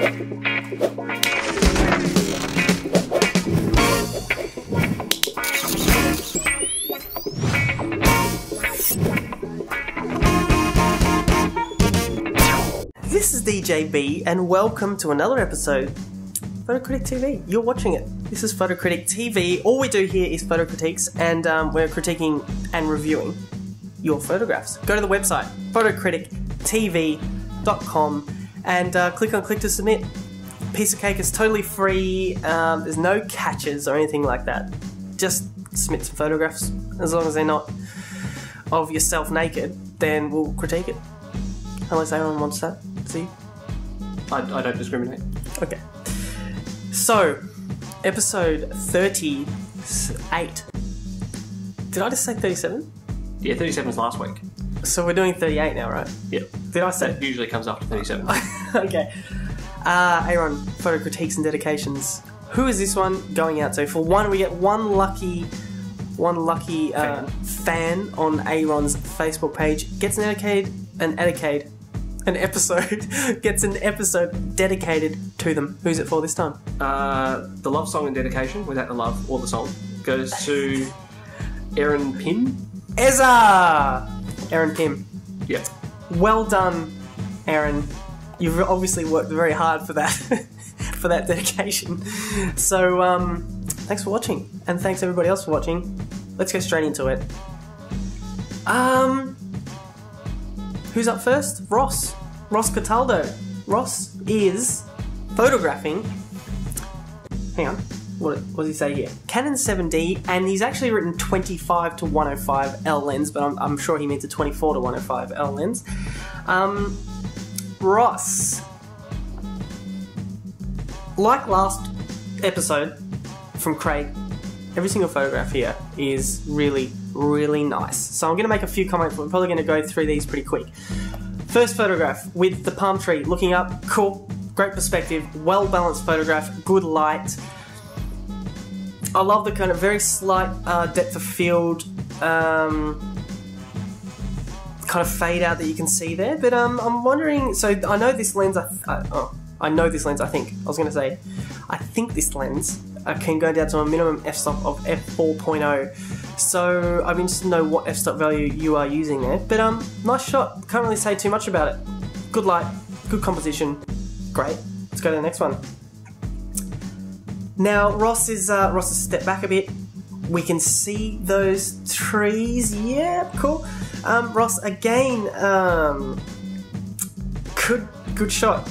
This is DJB, and welcome to another episode of Photocritic TV. You're watching it. This is Photocritic TV. All we do here is photo critiques, and we're critiquing and reviewing your photographs. Go to the website, photocritictv.com, and click to submit. Piece of cake is totally free. There's no catches or anything like that. Just submit some photographs. As long as they're not of yourself naked, then we'll critique it. Unless anyone wants that. See? I don't discriminate. Okay. So, episode 38. Did I just say 37? Yeah, 37 was last week. So we're doing 38 now, right? Yep. Did I say? That usually comes after 37. Okay. Aaron, photo critiques and dedications. Who is this one going out to? For one, we get one lucky fan on Aaron's Facebook page. Gets an episode dedicated to them. Who's it for this time? The love song and dedication, without the love or the song, goes to Aaron Pym. Aaron Pym. Yep. Well done, Aaron. You've obviously worked very hard for that for that dedication. So thanks for watching, and thanks everybody else for watching. Let's go straight into it. Who's up first? Ross Cataldo. Ross is photographing. Hang on. What does he say here? Canon 7D, and he's actually written 25 to 105 L lens, but I'm sure he means a 24 to 105 L lens. Ross, like last episode from Craig, every single photograph here is really, really nice. So I'm going to make a few comments. We're probably going to go through these pretty quick. First photograph with the palm tree looking up, cool, great perspective, well balanced photograph, good light. I love the kind of very slight depth of field, kind of fade out that you can see there. But I'm wondering, so I know this lens, I think this lens can go down to a minimum f-stop of f4.0. So I'd be interested to know what f-stop value you are using there. But nice shot. Can't really say too much about it. Good light, good composition, great. Let's go to the next one. Now Ross is stepped back a bit. We can see those trees. Yeah, cool. Ross again. Good shot.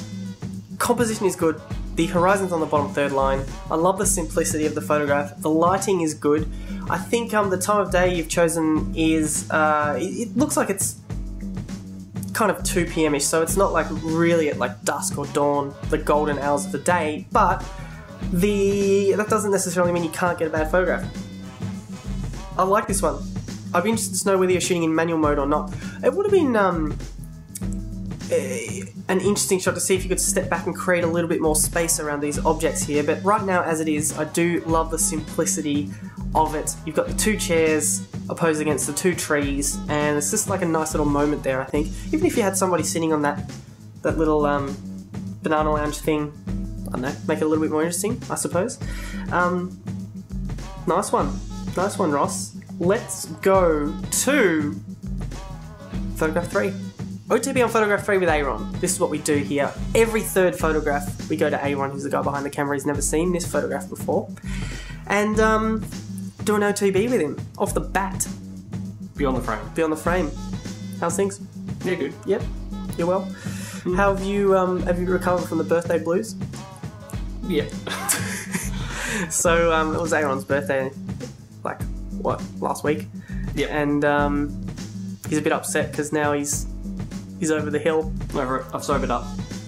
Composition is good. The horizon's on the bottom third line. I love the simplicity of the photograph. The lighting is good. I think the time of day you've chosen is, it looks like it's kind of 2 p.m-ish, so it's not like really at like dusk or dawn, the golden hours of the day, but that doesn't necessarily mean you can't get a bad photograph. I like this one. I'd be interested to know whether you're shooting in manual mode or not. It would have been an interesting shot to see if you could step back and create a little bit more space around these objects here, but right now as it is, I do love the simplicity of it. You've got the two chairs opposed against the two trees, and it's just like a nice little moment there, I think. Even if you had somebody sitting on that little banana lounge thing, I don't know, make it a little bit more interesting, I suppose. Nice one, Ross. Let's go to photograph 3. OTB on photograph 3 with Aaron. This is what we do here. Every third photograph, we go to Aaron, who's the guy behind the camera. He's never seen this photograph before. And do an OTB with him, off the bat. Beyond the frame. Beyond the frame. How's things? Yeah, good. Yep. You're well? How have you recovered from the birthday blues? Yep. So, it was Aaron's birthday, like, what, last week? Yep. And he's a bit upset because now he's over the hill. Over it. I've sobered up.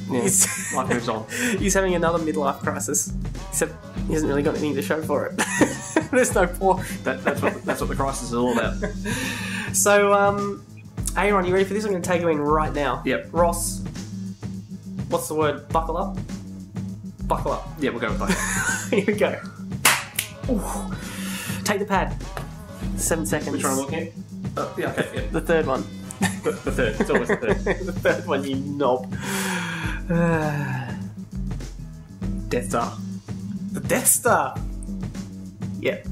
Yeah. Life moves on. He's having another midlife crisis. Except he hasn't really got anything to show for it. There's no point. That's what the crisis is all about. So, Aaron, you ready for this? I'm going to take you in right now. Yep. Ross, what's the word? Buckle up? Buckle up. Yeah, we'll go with buckle up. Here we go. Ooh. Take the pad. 7 seconds. Which one am I looking at? Yeah, okay, yeah. The third one. The third. It's always the third. The third one, you knob. Death Star. The Death Star. Yeah.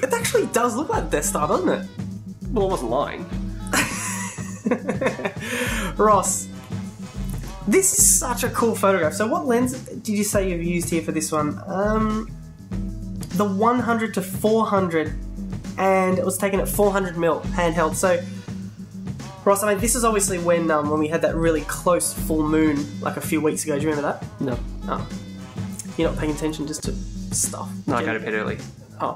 It actually does look like the Death Star, doesn't it? Well, I wasn't lying. Ross, this is such a cool photograph. So what lens did you say you've used here for this one? The 100 to 400, and it was taken at 400mm handheld. So, Ross, I mean, this is obviously when we had that really close full moon like a few weeks ago. Do you remember that? No. Oh. You're not paying attention just to stuff. No, I go to bed early. Oh.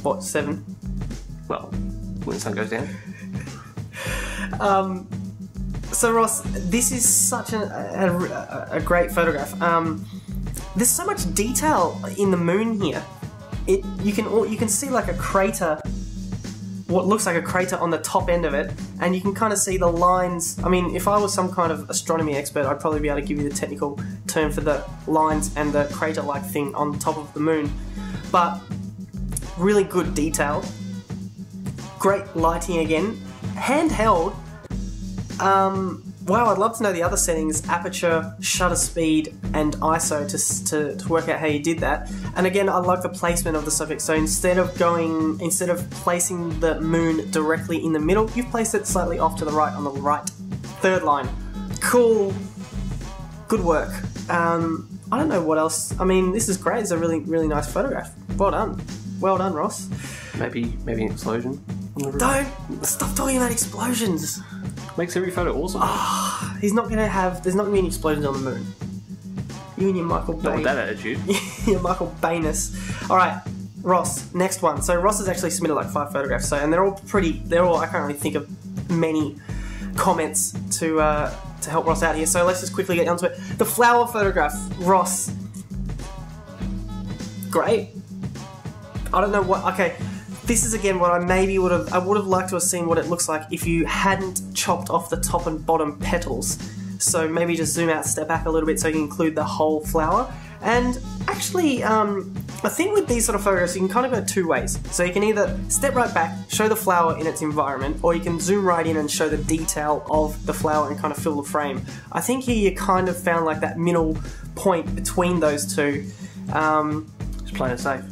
What, 7? Well, when the sun goes down. So Ross, this is such a great photograph. There's so much detail in the moon here. You can see like a crater, what looks like a crater on the top end of it, and you can kind of see the lines. I mean, if I was some kind of astronomy expert, I'd probably be able to give you the technical term for the lines and the crater-like thing on top of the moon. But really good detail, great lighting again, handheld. Wow, I'd love to know the other settings, aperture, shutter speed, and ISO to work out how you did that. And again, I like the placement of the subject. So instead of placing the moon directly in the middle, you've placed it slightly off to the right on the right third line. Cool. Good work. I don't know what else. I mean, this is great. It's a really, really nice photograph. Well done. Well done, Ross. Maybe an explosion. Don't stop talking about explosions. Makes every photo awesome. There's not going to be any explosions on the moon. You and your Michael Bay. Not with that attitude. Your Michael Bayness. Alright, Ross, next one. So Ross has actually submitted like 5 photographs, and they're all, I can't really think of many comments to help Ross out here, so let's just quickly get onto it. The flower photograph, Ross. Great. I don't know what, okay. This is again what I would have liked to have seen what it looks like if you hadn't chopped off the top and bottom petals. So maybe just zoom out, step back a little bit so you can include the whole flower. And actually, I think with these sort of photos, you can kind of go 2 ways. So you can either step right back, show the flower in its environment, or you can zoom right in and show the detail of the flower and kind of fill the frame. I think here you kind of found like that middle point between those two. Just playing it safe.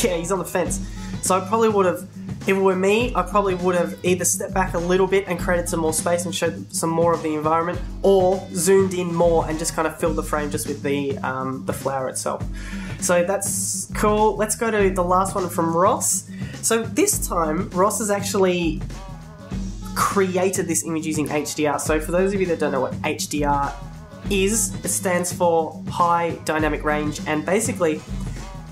Yeah, he's on the fence. So I probably would have, if it were me, I probably would have either stepped back a little bit and created some more space and showed some more of the environment, or zoomed in more and just kind of filled the frame just with the flower itself. So that's cool. Let's go to the last one from Ross. So this time, Ross has actually created this image using HDR. So for those of you that don't know what HDR is, it stands for High Dynamic Range, and basically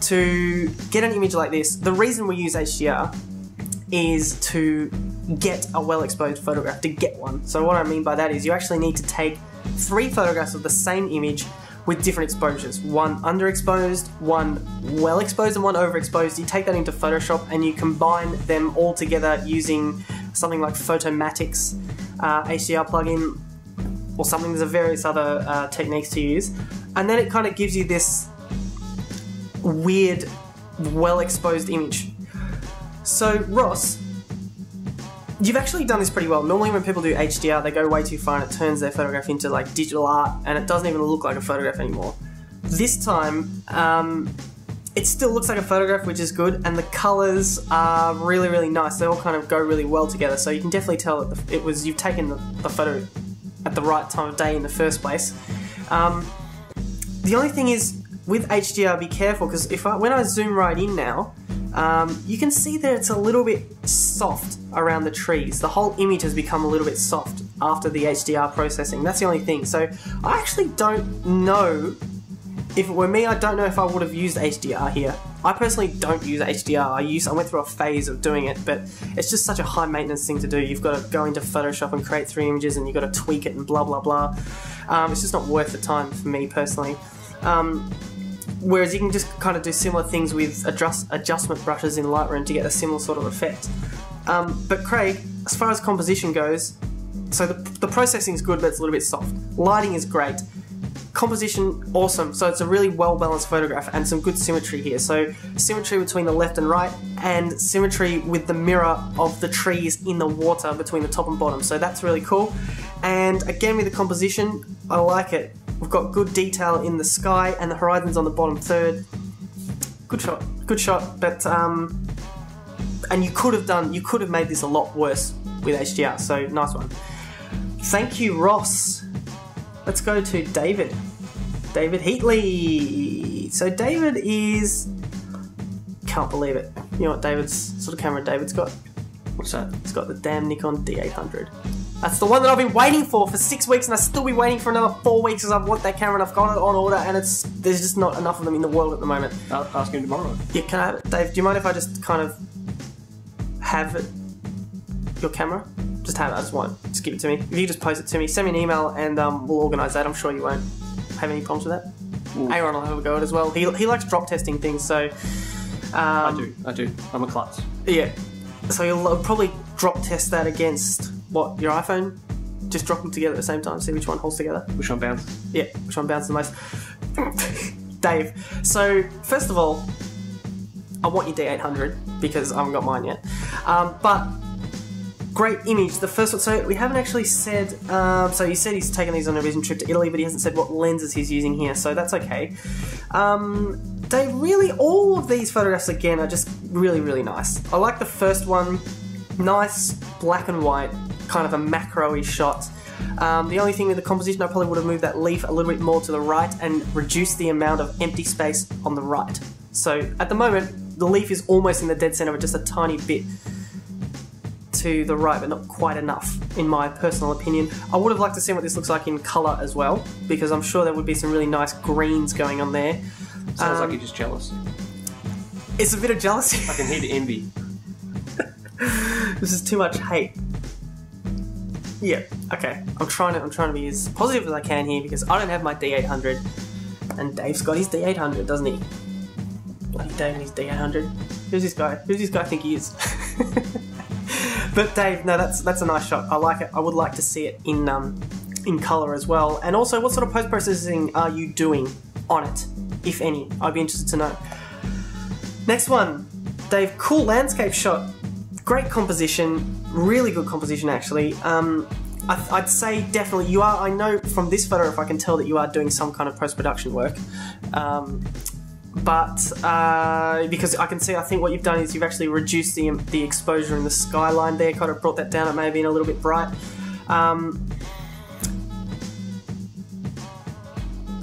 to get an image like this, the reason we use HDR is to get a well-exposed photograph, to get one. So what I mean by that is you actually need to take 3 photographs of the same image with different exposures. One underexposed, one well-exposed, and one overexposed. You take that into Photoshop and you combine them all together using something like Photomatix HDR plugin or something. There's various other techniques to use. And then it kind of gives you this weird, well-exposed image. So, Ross, you've actually done this pretty well. Normally when people do HDR, they go way too far and it turns their photograph into like digital art and it doesn't even look like a photograph anymore. This time, it still looks like a photograph, which is good, and the colours are really, really nice. They all kind of go really well together, so you can definitely tell that you've taken the photo at the right time of day in the first place. The only thing is, with HDR, be careful, because when I zoom right in now, you can see that it's a little bit soft around the trees. The whole image has become a little bit soft after the HDR processing. That's the only thing. So I actually don't know, if it were me, I don't know if I would have used HDR here. I personally don't use HDR. I went through a phase of doing it, but it's just such a high maintenance thing to do. You've got to go into Photoshop and create 3 images, and you've got to tweak it and blah, blah, blah. It's just not worth the time for me personally. Whereas you can just kind of do similar things with adjustment brushes in Lightroom to get a similar sort of effect. But Craig, as far as composition goes, so the processing is good, but it's a little bit soft. Lighting is great. Composition, awesome. So it's a really well-balanced photograph and some good symmetry here. So symmetry between the left and right, and symmetry with the mirror of the trees in the water between the top and bottom. So that's really cool. And again, with the composition, I like it. We've got good detail in the sky, and the horizon's on the bottom third. Good shot, but and you could have made this a lot worse with HDR, so nice one. Thank you, Ross. Let's go to David Heatley. So David is, can't believe it. You know what David's sort of camera David's got? What's that? He's got the damn Nikon D800. That's the one that I've been waiting for 6 weeks, and I still be waiting for another 4 weeks because I want that camera and I've got it on order, and there's just not enough of them in the world at the moment. I'll ask him tomorrow. Yeah, can I have it? Dave, do you mind if I just kind of have it, your camera? Just have it, I just want it. Just give it to me. If you just post it to me, send me an email and we'll organise that. I'm sure you won't have any problems with that. Ooh. Aaron will have a go at it as well. He likes drop testing things, so... I do. I'm a klutz. Yeah. So you'll probably drop test that against, what, your iPhone? Just drop them together at the same time, see which one holds together. Which one bounces? Yeah, which one bounces the most. Dave, so first of all, I want your D800 because I haven't got mine yet. But great image. The first one, so we haven't actually said, so he said he's taken these on a vision trip to Italy, but he hasn't said what lenses he's using here, so that's okay. They really, all of these photographs again are just really, really nice. I like the first one, nice black and white, kind of a macro-y shot. The only thing with the composition, I probably would have moved that leaf a little bit more to the right and reduced the amount of empty space on the right. So at the moment, the leaf is almost in the dead center, but just a tiny bit to the right, but not quite enough, in my personal opinion. I would have liked to see what this looks like in colour as well, because I'm sure there would be some really nice greens going on there. Sounds like you're just jealous. It's a bit of jealousy. I can hear the envy. This is too much hate. Yeah, okay. I'm trying to be as positive as I can here because I don't have my D800, and Dave's got his D800, doesn't he? Bloody Dave and his D800. Who's this guy? Who's this guy think he is? But Dave, no, that's a nice shot. I like it. I would like to see it in colour as well. And also, what sort of post-processing are you doing on it, if any? I'd be interested to know. Next one, Dave, cool landscape shot. Great composition, really good composition actually. I'd say definitely you are, I know from this photograph I can tell that you are doing some kind of post-production work. Because I can see, I think what you've done is you've actually reduced the exposure in the skyline there, kind of brought that down, it may have been a little bit bright.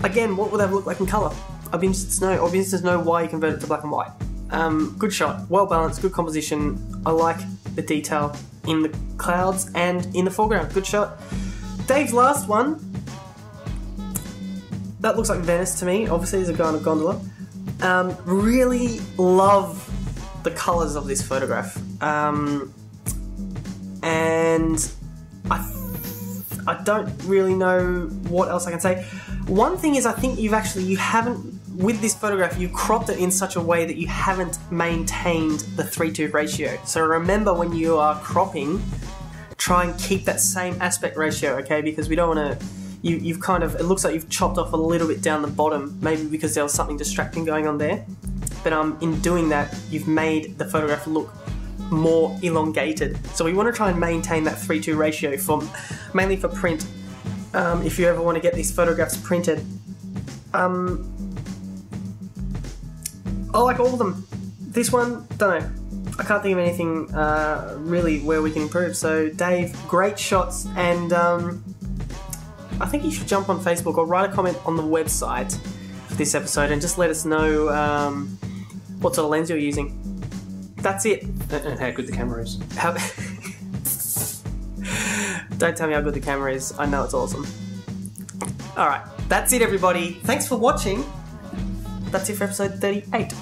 Again, what would that look like in colour? I'd be interested to know why you converted it to black and white. Good shot, well balanced, good composition. I like the detail in the clouds and in the foreground. Good shot. Dave's last one. That looks like Venice to me. Obviously, there's a guy on a gondola. Really love the colours of this photograph. And I don't really know what else I can say. One thing is, I think you haven't, with this photograph, you cropped it in such a way that you haven't maintained the 3:2 ratio. So remember, when you are cropping, try and keep that same aspect ratio, okay? Because we don't want to, you've kind of, it looks like you've chopped off a little bit down the bottom, maybe because there was something distracting going on there. But in doing that, you've made the photograph look more elongated. So we want to try and maintain that 3:2 ratio mainly for print. If you ever want to get these photographs printed. I like all of them. This one, don't know. I can't think of anything really where we can improve. So Dave, great shots, and I think you should jump on Facebook or write a comment on the website for this episode and just let us know what sort of lens you're using. That's it. And how good the camera is. Don't tell me how good the camera is. I know it's awesome. Alright, that's it everybody. Thanks for watching. That's it for episode 38.